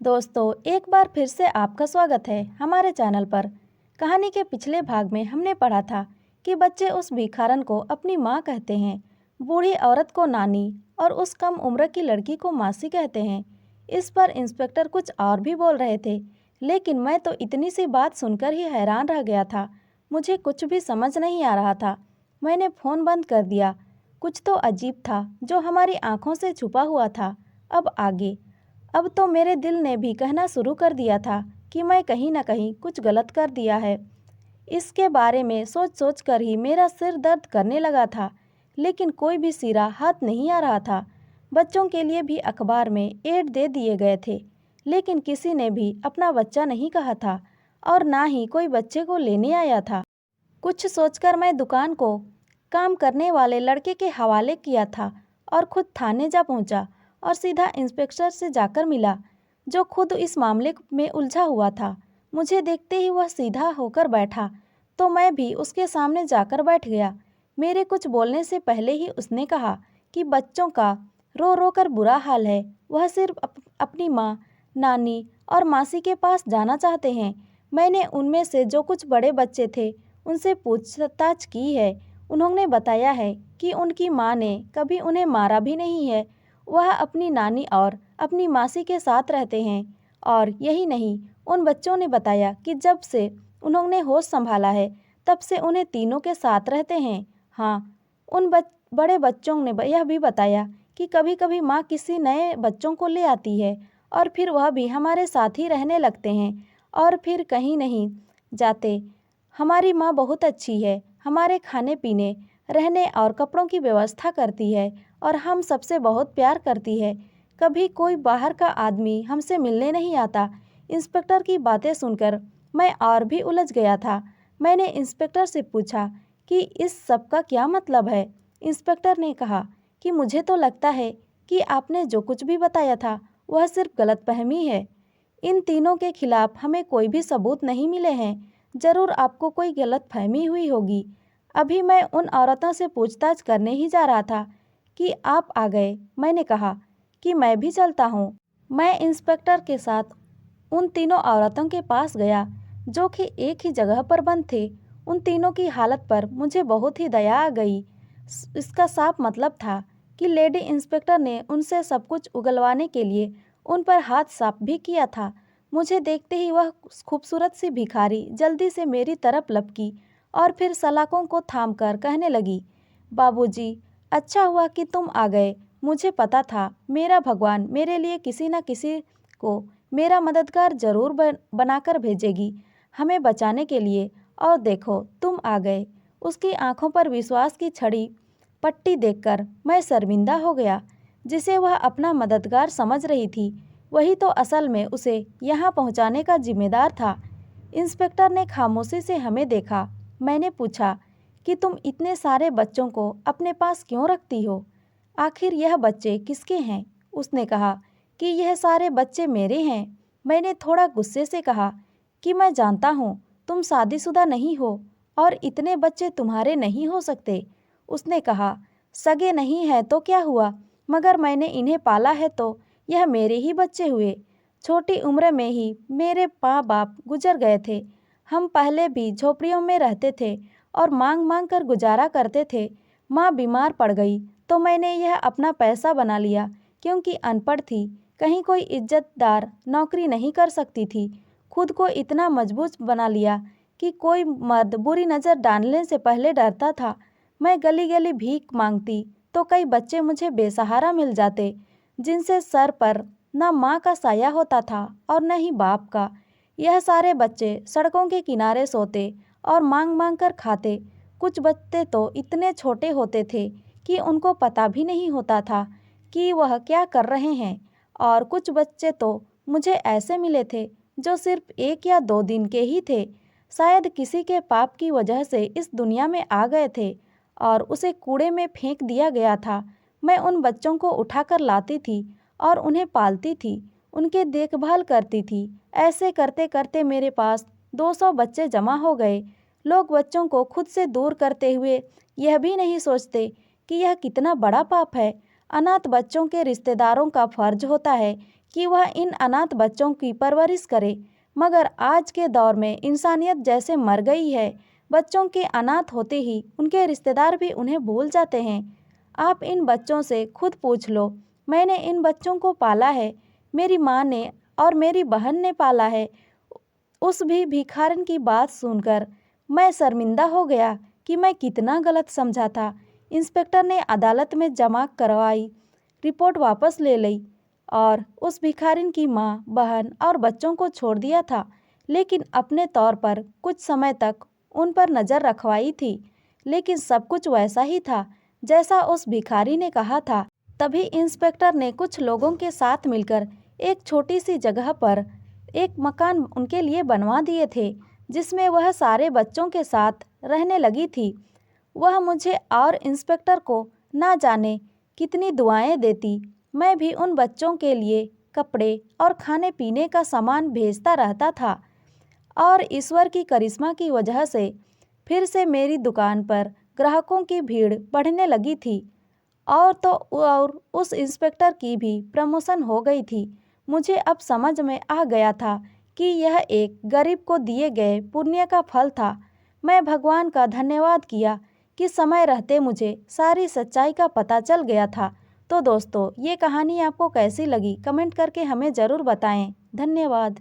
दोस्तों, एक बार फिर से आपका स्वागत है हमारे चैनल पर। कहानी के पिछले भाग में हमने पढ़ा था कि बच्चे उस भिखारन को अपनी माँ कहते हैं, बूढ़ी औरत को नानी और उस कम उम्र की लड़की को मासी कहते हैं। इस पर इंस्पेक्टर कुछ और भी बोल रहे थे, लेकिन मैं तो इतनी सी बात सुनकर ही हैरान रह गया था। मुझे कुछ भी समझ नहीं आ रहा था। मैंने फ़ोन बंद कर दिया। कुछ तो अजीब था जो हमारी आंखों से छुपा हुआ था। अब आगे। अब तो मेरे दिल ने भी कहना शुरू कर दिया था कि मैं कहीं न कहीं कुछ गलत कर दिया है। इसके बारे में सोच सोच कर ही मेरा सिर दर्द करने लगा था, लेकिन कोई भी सिरा हाथ नहीं आ रहा था। बच्चों के लिए भी अखबार में ऐड दे दिए गए थे, लेकिन किसी ने भी अपना बच्चा नहीं कहा था और ना ही कोई बच्चे को लेने आया था। कुछ सोचकर मैं दुकान को काम करने वाले लड़के के हवाले किया था और खुद थाने जा पहुंचा और सीधा इंस्पेक्टर से जाकर मिला, जो खुद इस मामले में उलझा हुआ था। मुझे देखते ही वह सीधा होकर बैठा, तो मैं भी उसके सामने जाकर बैठ गया। मेरे कुछ बोलने से पहले ही उसने कहा कि बच्चों का रो रो कर बुरा हाल है। वह सिर्फ अपनी माँ, नानी और मासी के पास जाना चाहते हैं। मैंने उनमें से जो कुछ बड़े बच्चे थे उनसे पूछताछ की है। उन्होंने बताया है कि उनकी माँ ने कभी उन्हें मारा भी नहीं है। वह अपनी नानी और अपनी मासी के साथ रहते हैं। और यही नहीं, उन बच्चों ने बताया कि जब से उन्होंने होश संभाला है तब से उन्हें तीनों के साथ रहते हैं। हाँ, उन बड़े बच्चों ने यह भी बताया कि कभी कभी माँ किसी नए बच्चों को ले आती है और फिर वह भी हमारे साथ ही रहने लगते हैं और फिर कहीं नहीं जाते। हमारी माँ बहुत अच्छी है, हमारे खाने पीने, रहने और कपड़ों की व्यवस्था करती है और हम सबसे बहुत प्यार करती है। कभी कोई बाहर का आदमी हमसे मिलने नहीं आता। इंस्पेक्टर की बातें सुनकर मैं और भी उलझ गया था। मैंने इंस्पेक्टर से पूछा कि इस सब का क्या मतलब है। इंस्पेक्टर ने कहा कि मुझे तो लगता है कि आपने जो कुछ भी बताया था वह सिर्फ गलतफहमी है। इन तीनों के खिलाफ हमें कोई भी सबूत नहीं मिले हैं। ज़रूर आपको कोई गलतफहमी हुई होगी। अभी मैं उन औरतों से पूछताछ करने ही जा रहा था कि आप आ गए। मैंने कहा कि मैं भी चलता हूँ। मैं इंस्पेक्टर के साथ उन तीनों औरतों के पास गया जो कि एक ही जगह पर बंद थे। उन तीनों की हालत पर मुझे बहुत ही दया आ गई। इसका साफ मतलब था कि लेडी इंस्पेक्टर ने उनसे सब कुछ उगलवाने के लिए उन पर हाथ साफ भी किया था। मुझे देखते ही वह खूबसूरत सी भिखारी जल्दी से मेरी तरफ लपकी और फिर सलाखों को थामकर कहने लगी, बाबूजी, अच्छा हुआ कि तुम आ गए। मुझे पता था मेरा भगवान मेरे लिए किसी न किसी को मेरा मददगार जरूर बनाकर भेजेगी हमें बचाने के लिए। और देखो, तुम आ गए। उसकी आंखों पर विश्वास की छड़ी पट्टी देखकर मैं शर्मिंदा हो गया। जिसे वह अपना मददगार समझ रही थी, वही तो असल में उसे यहाँ पहुँचाने का जिम्मेदार था। इंस्पेक्टर ने खामोशी से हमें देखा। मैंने पूछा कि तुम इतने सारे बच्चों को अपने पास क्यों रखती हो? आखिर यह बच्चे किसके हैं? उसने कहा कि यह सारे बच्चे मेरे हैं। मैंने थोड़ा गुस्से से कहा कि मैं जानता हूँ तुम शादीशुदा नहीं हो और इतने बच्चे तुम्हारे नहीं हो सकते। उसने कहा, सगे नहीं हैं तो क्या हुआ, मगर मैंने इन्हें पाला है तो यह मेरे ही बच्चे हुए। छोटी उम्र में ही मेरे माँ बाप गुजर गए थे। हम पहले भी झोपड़ियों में रहते थे और मांग मांग कर गुजारा करते थे। माँ बीमार पड़ गई तो मैंने यह अपना पैसा बना लिया, क्योंकि अनपढ़ थी, कहीं कोई इज्जतदार नौकरी नहीं कर सकती थी। खुद को इतना मजबूत बना लिया कि कोई मर्द बुरी नज़र डालने से पहले डरता था। मैं गली गली भीख मांगती तो कई बच्चे मुझे बेसहारा मिल जाते, जिनसे सर पर न माँ का साया होता था और न ही बाप का। यह सारे बच्चे सड़कों के किनारे सोते और मांग मांग कर खाते। कुछ बच्चे तो इतने छोटे होते थे कि उनको पता भी नहीं होता था कि वह क्या कर रहे हैं। और कुछ बच्चे तो मुझे ऐसे मिले थे जो सिर्फ 1 या 2 दिन के ही थे। शायद किसी के पाप की वजह से इस दुनिया में आ गए थे और उसे कूड़े में फेंक दिया गया था। मैं उन बच्चों को उठाकर लाती थी और उन्हें पालती थी, उनके देखभाल करती थी। ऐसे करते करते मेरे पास 200 बच्चे जमा हो गए। लोग बच्चों को खुद से दूर करते हुए यह भी नहीं सोचते कि यह कितना बड़ा पाप है। अनाथ बच्चों के रिश्तेदारों का फर्ज होता है कि वह इन अनाथ बच्चों की परवरिश करे, मगर आज के दौर में इंसानियत जैसे मर गई है। बच्चों के अनाथ होते ही उनके रिश्तेदार भी उन्हें भूल जाते हैं। आप इन बच्चों से खुद पूछ लो। मैंने इन बच्चों को पाला है, मेरी माँ ने और मेरी बहन ने पाला है। उस भी भिखारन की बात सुनकर मैं शर्मिंदा हो गया कि मैं कितना गलत समझा था। इंस्पेक्टर ने अदालत में जमा करवाई रिपोर्ट वापस ले ली और उस भिखारिन की माँ, बहन और बच्चों को छोड़ दिया था, लेकिन अपने तौर पर कुछ समय तक उन पर नज़र रखवाई थी। लेकिन सब कुछ वैसा ही था जैसा उस भिखारी ने कहा था। तभी इंस्पेक्टर ने कुछ लोगों के साथ मिलकर एक छोटी सी जगह पर एक मकान उनके लिए बनवा दिए थे, जिसमें वह सारे बच्चों के साथ रहने लगी थी। वह मुझे और इंस्पेक्टर को ना जाने कितनी दुआएं देती। मैं भी उन बच्चों के लिए कपड़े और खाने पीने का सामान भेजता रहता था और ईश्वर की करिश्मा की वजह से फिर से मेरी दुकान पर ग्राहकों की भीड़ बढ़ने लगी थी। और उस इंस्पेक्टर की भी प्रमोशन हो गई थी। मुझे अब समझ में आ गया था कि यह एक गरीब को दिए गए पुण्य का फल था। मैं भगवान का धन्यवाद किया कि समय रहते मुझे सारी सच्चाई का पता चल गया था। तो दोस्तों, ये कहानी आपको कैसी लगी कमेंट करके हमें ज़रूर बताएं। धन्यवाद।